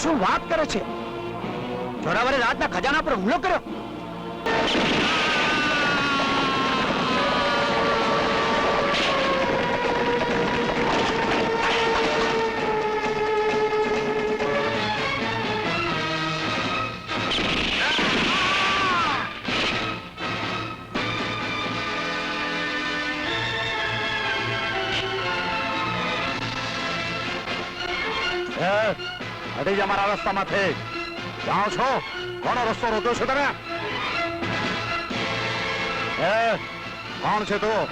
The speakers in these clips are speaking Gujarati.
શું વાત કરે છે? જોરાવરે રાજના ખજાના પર હુમલો કર્યો? હટી જા મારા રસ્તામાંથી. જાઓ છો? કોનો રસ્તો રોક્યો છે તમે? કોણ છે તું?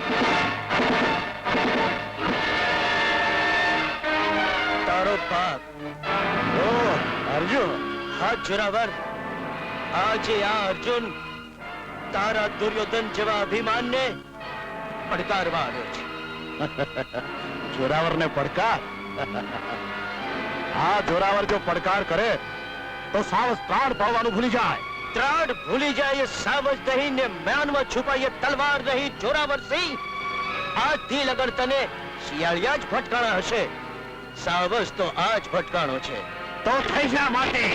તારો બાપ. ઓ અર્જુન. હા જોરાવર, આજે આ અર્જુન તારા દુર્યોધન જેવા અભિમાનને પડકારવા આવ્યો છે. જોરાવરને પડકાર? આ જોરાવર જો પડકાર કરે તો સાવ ત્રાડ પાડવાનું ભૂલી જાય. ત્રાડ ભૂલી જાય સાવજ નહીં ને મ્યાનમાં છુપાઈએ તલવાર નહીં જોરાવર સિંહ. આ દિલ અગર તને શિયાળિયા જ ભટકાણા હશે, સાવજ તો આ જ ભટકાણો છે. તો થઈ જા માટે.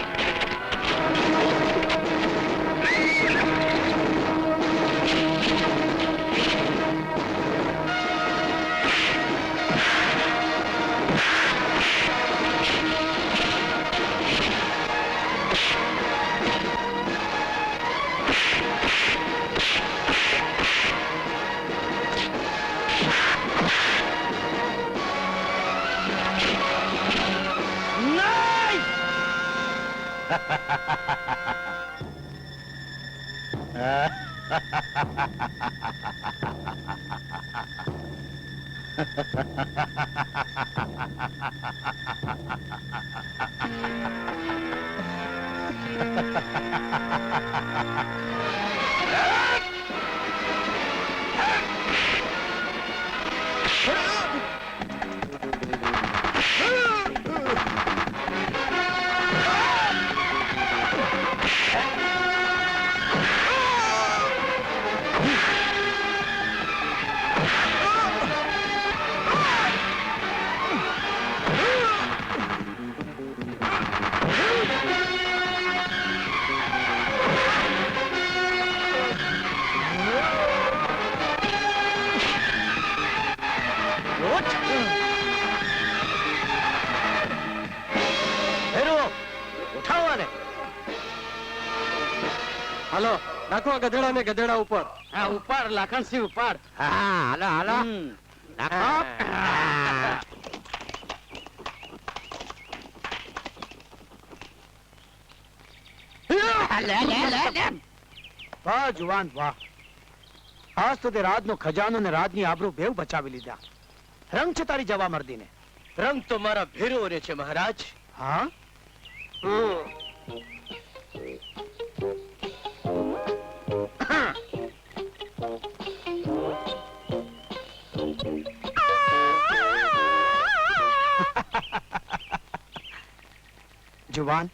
હાલો, નાખો ગધેડા ને ગધેડા ઉપર. હા, ઉપાડ લાખણસિંહ ઉપાડ. હા, હાલો હાલો. વાહ જુવાન વાહ. આજ તો તે રાજનો ખજાનો ને રાજની આબરૂ બેવ બચાવી લીધા. રંગ છે તારી જવા મર્દીને. રંગ તો મારા ભેરો રે છે મહારાજ. હા, જુવાન,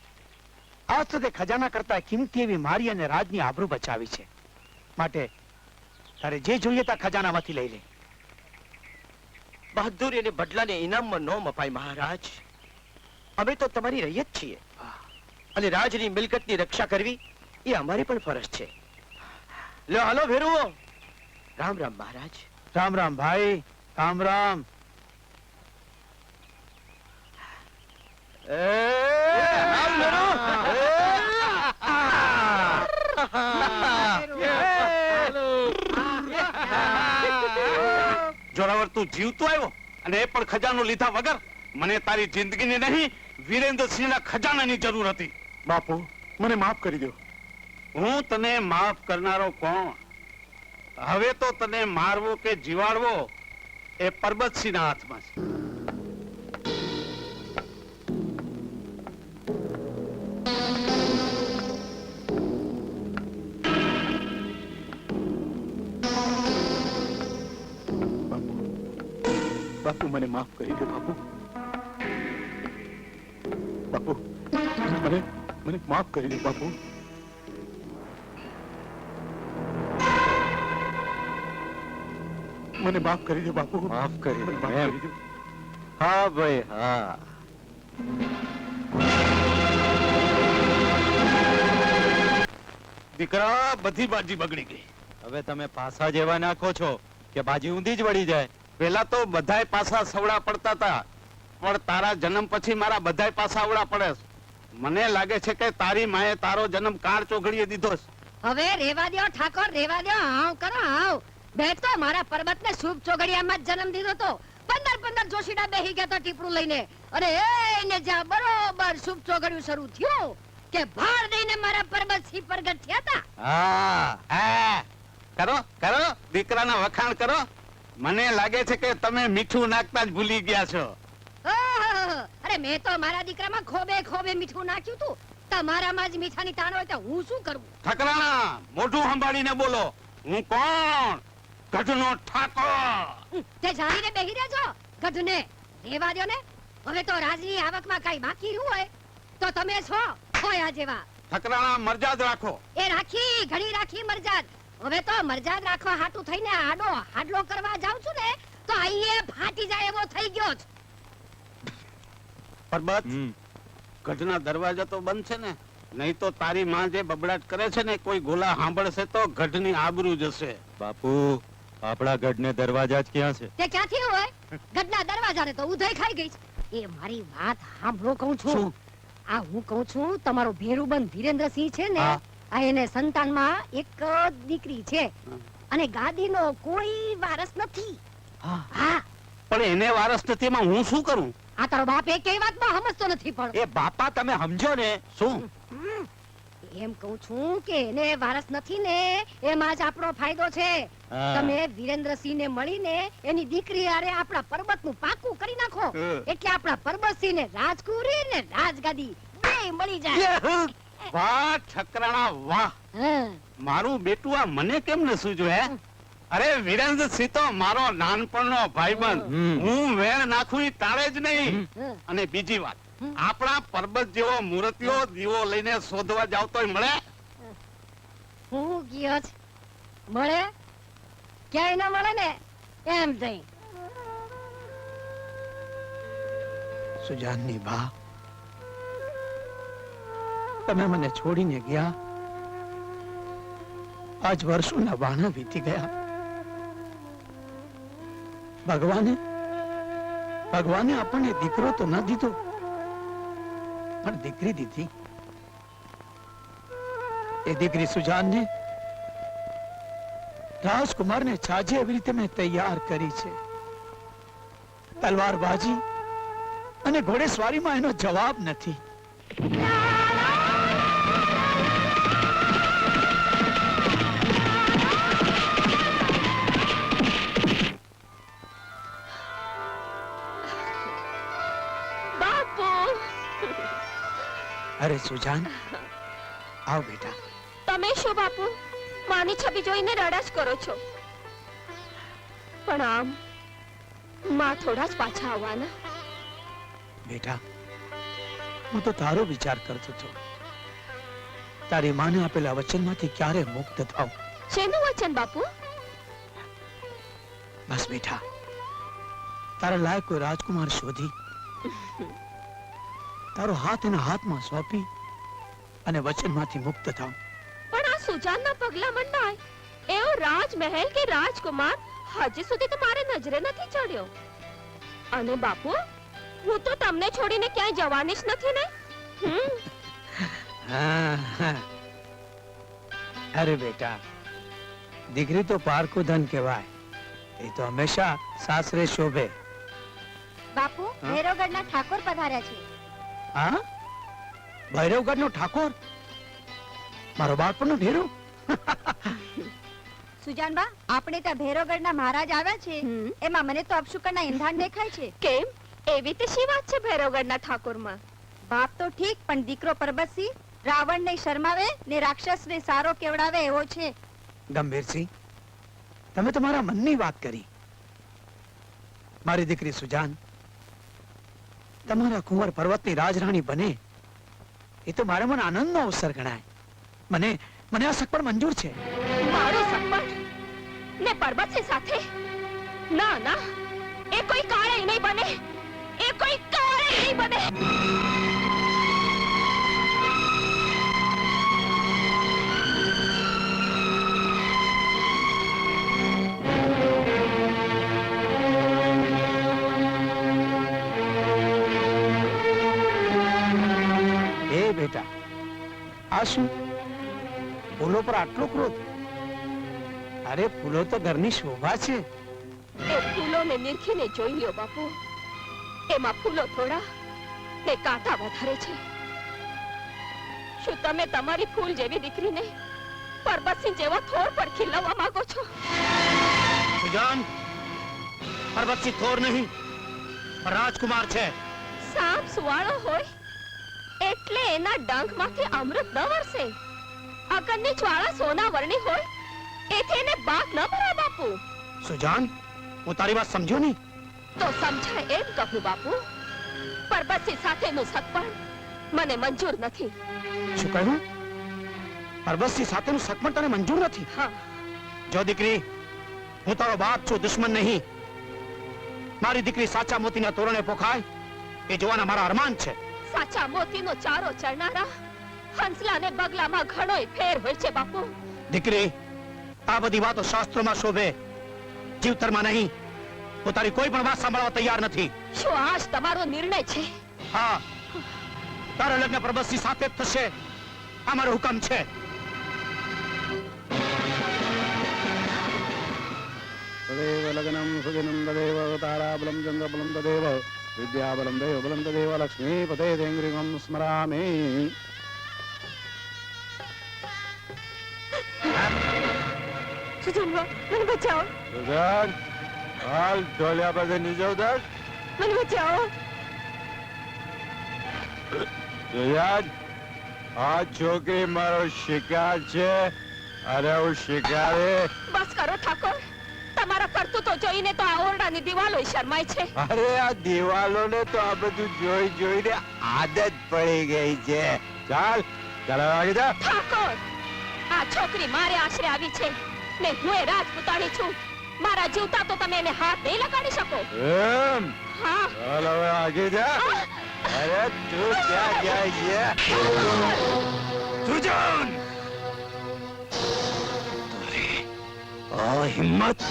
આજ તો તે ખજાના કરતા કિંમતી એવી મારી અને રાજની આબરૂ બચાવી છે. માટે તારે જે જોઈએ તા ખજાનામાંથી લઈ લે. બહાદુરી અને બદલાને ઇનામમાં ન મપાય મહારાજ. અમે તો તમારી રૈયત છીએ અને રાજની મિલકતની રક્ષા કરવી એ અમારી પણ ફરજ છે. લો હાલો ભેરુઓ. રામ રામ મહારાજ. રામ રામ ભાઈ. રામ રામ. જોરાવર, તું જીવતો આવ્યો અને એ પણ ખજાનો લીધા વગર? મને તારી જિંદગીની નહીં, વીરેન્દ્રસિંહના ખજાનાની જરૂર હતી. બાપુ, મને માફ કરી દો. હું તને માફ કરનારો કોણ? હવે તો તને મારવો કે જીવાડવો એ પરબતસિંહના હાથમાં છે. બાપુ, મને માફ કરી દો બાપુ. બાપુ, મને માફ કરી દો બાપુ. મને માફ કરી દો બાપુ. માફ કરી મને માફ કરી દો. હા ભાઈ, હા. દીકરા બધી બાજી બગડી ગઈ. હવે તમે પાસા જેવા નાખો છો કે બાજી ઊંધી જ વળી જાય. પેલા તો બધાય પાસા સવડા પડતા હતા, પણ તારા જન્મ પછી મારા બધાય પાસા અવળા પડે છે. મને લાગે છે કે તારી માએ તારો જન્મ કાળ ચોઘડીએ દીધો છે. હવે રેવા દ્યો ઠાકોર, રેવા દ્યો. હાવ કરો હાવ. મેં તો મારા પર્વતને શુભ ચોઘડિયામાં જ જન્મ દીધો તો 15 જોશીડા બેહી ગયા તો ટીપડું લઈને, અને એને જ્યાં બરોબર શુભ ચોઘડિયું શરૂ થયું કે ભાર દઈને મારા પર્વત સિંહ પ્રગટ થયા હતા. હા, કરો કરો, દીકરાના વખાણ કરો. મને લાગે છે કે તમે મીઠું નાખતા જ ભૂલી ગયા છો. આહ! અરે મેં તો મારા દીકરામાં ખોબે ખોબે મીઠું નાખ્યું તું. તમારામાં જ મીઠાની તાણ હોય તો હું શું કરું? ઠકરાણા, મોઢું સંભાળીને બોલો. હું કોણ? ગઢનો ઠાકોર. તે જાણીને બેહી રહેજો ગધને. રેવા દ્યો ને. હવે તો રાજની આવકમાં કઈ બાકી રહ્યું હોય તો તમે છો ખોયા જેવા. ઠકરાણા, મરજાદ રાખો. એ રાખી, ઘણી રાખી મરજાદ. હવે તો મરજાદ રાખવા હાટું થઈને હાડલો કરવા જાઉં છું ને તો આઈએ ફાટી જાય એવો થઈ ગયો છે. પરબત, ગઢના દરવાજા તો બંધ છે ને? નહીં તો તારી માં જે બબડાટ કરે છે ને, કોઈ ગોલા સાંભળશે તો ગઢની આબરૂ જશે. બાપુ, આપણા ગઢને દરવાજા જ ક્યાં છે? તે ક્યાંથી હોય? ગઢના દરવાજાને તો ઉધઈ ખાઈ ગઈ છે. એ મારી વાત સાંભળો કહું છું. આ હું કહું છું, તમારો ભેરુબંધ ધીરેન્દ્રસિંહ છે ને, આ એને સંતાનમાં એક જ દીકરી છે અને ગાદીનો કોઈ વારસ નથી. હા, પણ એને વારસ નથી, એમાં હું શું કરું? આ તારો બાપ એક વાતમાં સમજતો નથી. પણ એ બાપા, તમે સમજો ને. શું? એમ કહું છું કે એને વારસ નથી ને, એમાં જ આપણો ફાયદો છે. તમે વિરેન્દ્રસિંહ ને મળીને એની દીકરી હારે આપણા પર્વતનું પાકું કરી નાખો, એટલે આપણા પર્વતસિંહ ને રાજકુરી ને રાજગાદી બે મળી જાય. વાહ ઠકરાણા, વાહ. મારું બેટું આ મને કેમ ન સૂજ્યું હે? અરે વિરેન્દ્રસિંહ તો મારો નાનપણનો ભાઈબંધ. હું વેણ નાખું ઈ તાળે જ નહીં. અને બીજી વાત, આપણા પર્વત જેવો મૂર્તિઓ દીવો લઈને શોધવા જાવ તોય મળે? હું ગયો છે, મળે ક્યાંય ન મળે ને એમ થઈ. સુજાનની બા, તમે મને છોડીને ગયા. આજ વર્ષોના બાણા વીતી ગયા. ભગવાને આપણને દીકરો તો ન દીધો, પણ દીકરી દીધી. એ દીકરી સુજાનને, રાજકુમારને છાજે એવી રીતે મેં તૈયાર કરી છે. તલવારબાજી અને ઘોડેસવારીમાં એનો જવાબ નથી. અરે સુજાન, આવ બેટા. તમે શું બાપુ, માની છબી જોઈને રડા જ કરો છો? પણ આમ માં થોડા જ પાછા આવવાના. બેટા, હું તો તારો વિચાર કરતો હતો. તારી માને આપેલા વચનમાંથી ક્યારે મુક્ત થાવ. શેનું વચન બાપુ? બસ બેટા, તારા લાયક કોઈ રાજકુમાર શોધી તારો હાથ એના હાથમાં સોંપી અને વચનમાંથી મુક્ત થાવ. પણ આ સુજાનના પગલા મંડાય એવો રાજમહેલ કે રાજકુમાર હજી સુધી તો મારે નજરે નથી ચડ્યો. અને બાપુ, હું તો તમને છોડીને ક્યાંય જવાની જ નથી ને. અરે બેટા, દીકરી તો પારકું ધન કહેવાય. એ તો હંમેશા સાસરે શોભે. બાપુ, ભૈરવગઢના ઠાકોર પધાર્યા છે. હા, ભૈરવગઢનો ઠાકોર? મારો બાળપણનો ભેરવ? સુજાનબા, આપણે ત્યાં ભૈરવગઢના મહારાજ આવ્યા છે, એમાં મને તો અપશુકનના ઇંધાણ દેખાય છે. કેમ? એવી તે શી વાત છે ભૈરવગઢના ઠાકોરમાં? બાપ તો ઠીક, પણ દીકરો પરબતસિંહ રાવણને શરમાવે ને રાક્ષસને સારો કેવડાવે એવો છે. ગંભીરસિંહ, તમે તમારા મનની વાત કરી. મારી દીકરી સુજાન તમારા કુંવર પર્વતની રાજરાણી બને એ તો મારા મન આનંદનો અવસર ગણાય. મને આ સગપણ મંજૂર છે. મારો સગપણ ને પર્વતસિંહ સાથે? ના ના, એ કોઈ કાળે નહીં બને, એ કોઈ કાળે નહીં બને. આ શું? ફૂલો પર આટલો ક્રોધ? અરે ફૂલો તો ઘરની શોભા છે. એ ફૂલોને નિરખીને જોઈ લ્યો બાપુ. એમાં ફૂલો થોડા ને કાંટા વધારે છે. શું તમે તમારી ફૂલ જેવી દીકરીને પરબતસિંહ જેવા થોર પર ખીલવવા માંગો છો? સુજાન, પરબતસિંહ થોર નહીં પણ રાજકુમાર છે. સાપ સુવાળો હોય એટલે એના ડંખમાંથી અમૃત ન વરસે. અગનની જ્વાળા સોના વર્ણી હોય એથી એને બાક ન ભરાય બાપુ. સુજાન, હું તારી વાત સમજ્યો નહીં. તો સમજાય એમ કહું બાપુ. પરબતસિંહ સાથેનું સગપણ મને મંજૂર નથી. શું કહ્યું? પરબતસિંહ સાથેનું સગપણ તને મંજૂર નથી? હા, જો દીકરી, હું તારો બાપ છું, દુશ્મન નહીં. મારી દીકરી સાચા મોતીના તોરણે પોખાય એ જોવાના મારા અરમાન છે. સાચા મોતીનો ચારો ચરનારા હંસલા ને બગલામાં ઘણોય ફેર હોય છે બાપુ. દીકરી, આ બધી વાતો શાસ્ત્રોમાં શોભે, જીવતરમાં નહીં. હું તારી કોઈ પણ વાત સાંભળવા તૈયાર નથી. શું આજ તમારો નિર્ણય છે? હા, તારા લગ્ન પરબતસિંહ સાથે જ થશે. આ મારો હુકમ છે. તદેવ લગ્નમ સુદિનમ તદેવ તારાબલમ ચંદ્રબલમ તદેવ વિદ્યાબલમ દેવબલમ તદેવ લક્ષ્મીપતે દેંગ્રિગમ સ્મરામિ. સુજનબા, મને બચાવો, સુજાન, હાલ ઢોલિયા પાસે નીચે ઉતર. મને બચાવો. સુજાન, આ છોકરી મારો શિકાર છે અને હું શિકારી. બસ કરો ઠાકોર. તમારા કરતૂતો જોઈને તો આ ઓરડાની દિવાલો શરમાય છે. અરે આ દિવાલોને તો આ બધું જોઈ જોઈને આદત પડી ગઈ છે. ચાલ ચાલો આગળ જા. ઠાકોર, આ છોકરી મારે આશરે આવી છે ને હું એ રાજપૂતાણી છું. મારા જીવતા તો તમે એને હાથ નહીં લગાડી શકો. એમ? હા. ચાલ હવે આગળ જા. અરે તું ક્યાં જાય છે? સુજાન, આ હિંમત!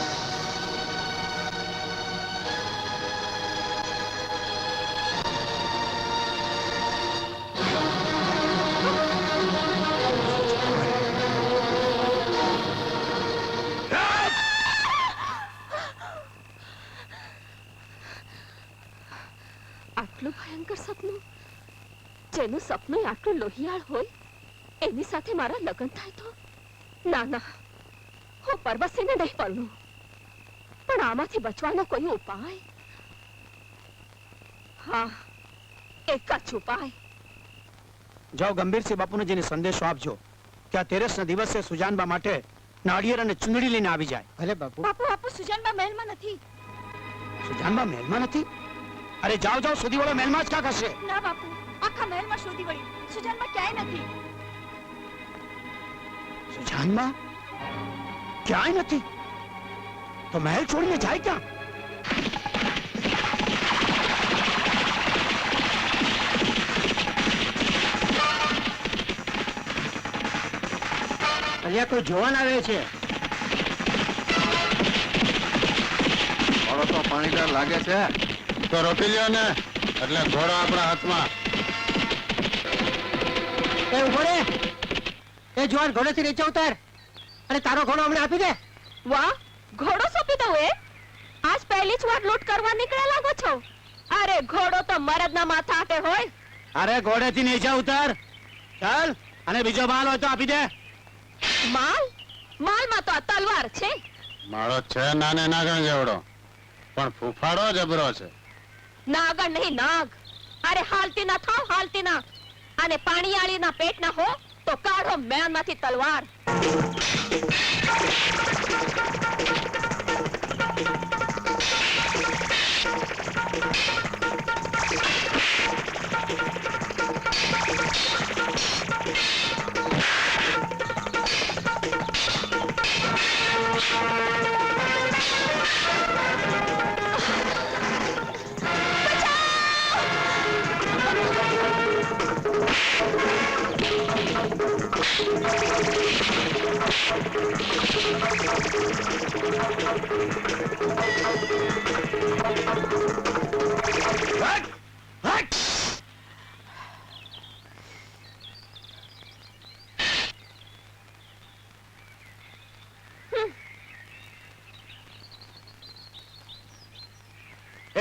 આટલું ભયંકર સપનું, જેનું સપનું આટલું લોહિયાળ હોય એની સાથે મારા લગ્ન થાય તો? ના ના, હું પરબતસિંહને નહીં પરણું. પણ આમાંથી બચવાનો કોઈ ઉપાય? હા, એક જ ઉપાય. જાઓ ગંભીરસિંહ બાપુને જઈને સંદેશો આપજો કે આ 13ના દિવસે સુજાનબા માટે નાળિયેર અને ચુંદડી લઈને આવી જાય. ભલે બાપુ. બાપુ, બાપુ, સુજાનબા મહેલમાં નથી. સુજાનબા મહેલમાં નથી? અરે જાઓ જાઓ, સુધી વાળો મહેલમાં જ ક્યાંક હશે. ના બાપુ, આખા મહેલમાં શોધી વળી, સુજાનબા ક્યાંય નથી. સુજાનબા ક્યાંય નથી? તો મહેલ છોડીને જાય ક્યાં? અહીંયા કોઈ જોવાન આવે છે. ઘોડો તો પાણીદાર લાગે છે, તો રોકી લ્યો ને, એટલે ઘોડો આપણા હાથમાં. એ ઉભો રે. એ જુવાન, ઘોડેથી નીચે ઉતાર અને તારો ઘોડો અમને આપી દે. વાહ, ઘોડો સોંપી દઉં? એ આજ પહેલી જ વાર લૂંટ કરવા નીકળ્યા લાગો છો. અરે ઘોડો તો મરદના માથા આટે હોય. અરે ઘોડેથી નીચે ઉતાર ચાલ, અને બીજો માલ હોય તો આપી દે. માલ? માલમાં તો આ તલવાર છે. મારો છે નાને નાગણ જેવડો, પણ ફૂફાડો જબરો છે. નાગણ નહીં, નાગ. અરે હાલતી ના થાવ, હાલતી ના. અને પાણીયાળીના પેટના હો તો કાઢો મેણમાંથી તલવાર.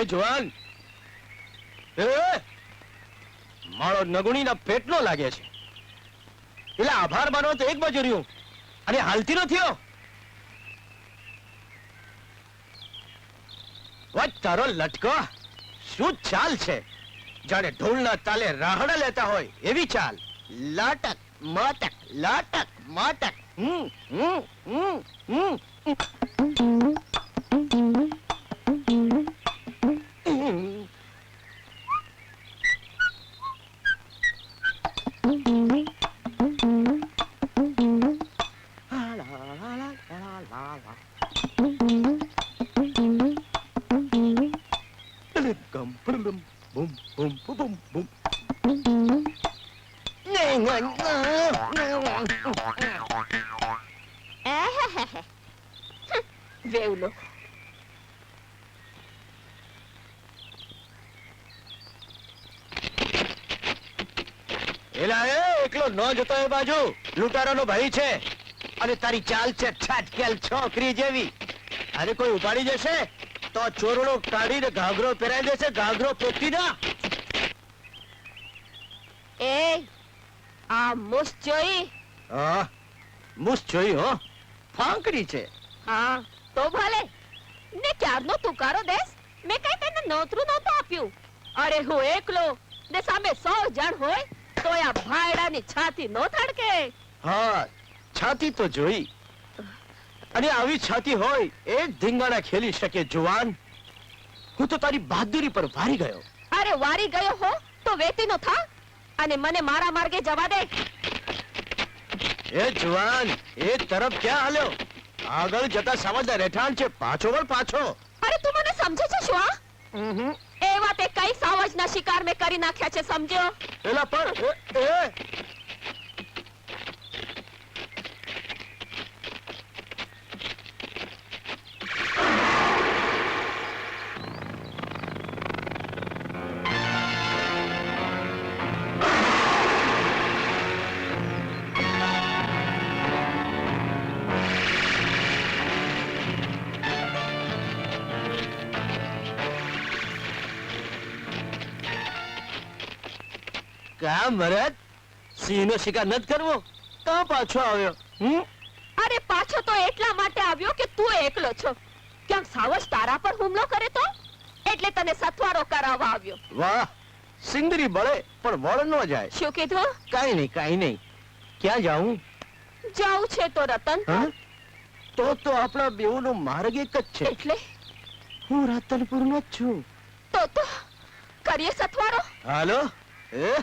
એ જુવાન, એ મારો નગુણીના પેટનો લાગે છે. એટલે આભાર માનો તો એક બાજુ રહ્યું અને હાલતી નો થયો. વાત તારો લટકો, શું ચાલ છે? જાણે ઢોલના તાલે રાહડા લેતા હોય એવી ચાલ. લાટક માટક લાટક માટક. વેવલો એલા એ એકલો ન જતો એ બાજુ, લૂંટારાનો ભાઈ છે અને તારી ચાલ છે છાટકેલ છોકરી જેવી. અરે કોઈ ઉપાડી જશે તો ચોરડો કાઢીને ઘાઘરો પહેરાઈ દેશે. ઘાઘરો પોતી ના. એ આ મુસ જોઈ? હા, મૂસ જોઈ હો, ફાંકડી છે. હા તો ભલે ને ક્યારનો તુકારો દેસ. મેં કઈ તને નોતરું નહોતું આપ્યું. અરે હું એકલો ને સામે 100 જણ હોય તો આ ભાયડાની છાતી નો ધડકે. હા, છાતી તો જોઈ, અને આવી છાતી હોય એ જ ધીંગાણા ખેલી શકે. જુવાન, હું તો તારી બહાદુરી પર વારી ગયો. અરે વારી ગયો હો તો વેતીનો થા અને મને મારા માર્ગે જવા દે. એ જુવાન, એ તરફ ક્યાં હાલ્યો? આગળ જતા સમજદાર રહેઠાણ છે. પાછો વળ પાછો. અરે તું મને સમજે છે શું? એવા તે કઈ સાવજના શિકાર મેં કરી નાખ્યા છે, સમજ્યો? એલા પણ કામ ભરત, સિંહનો શિકાર નથી કરવો તો પાછો આવ્યો. અરે પાછો તો એટલા માટે આવ્યો કે તું એકલો છો. ક્યાંક સાવજ તારા પર હુમલો કરે તો એટલે તને સથવારો કરાવવા આવ્યો. વાહ, સિંદરી બળે પણ વળ ન જાય. શું કીધું? કાઈ નહીં, કાઈ નહીં. ક્યાં જાઉં? જાવું છે તો રતન હા? તો આપણા બેઉનો માર્ગ એક જ છે. એટલે હું રતનપુરનો જ છું. તો કરીએ સથવારો. હાલો. એ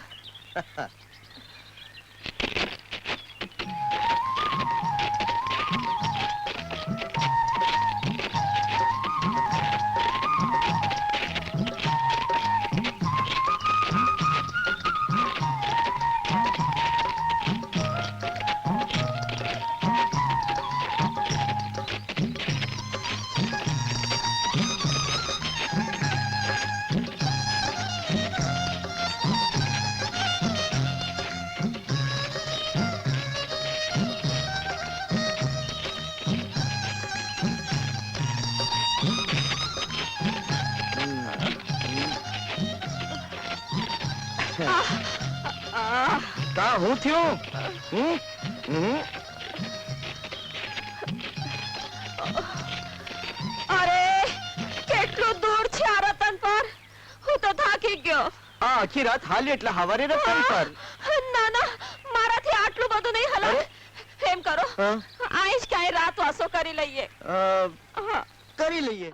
કા હું થયું? અરે કેટલું દૂર છે આ રતન પર. હું તો થાકી ગયો. આ આખી રાત હાલી એટલે હવારે રતન પર. ના ના, મારાથી આટલું બધું નહીં હલાય. એમ કરો, હા? આઈશ ક્યાંય રાત વાસો કરી લઈએ. કરી લઈએ.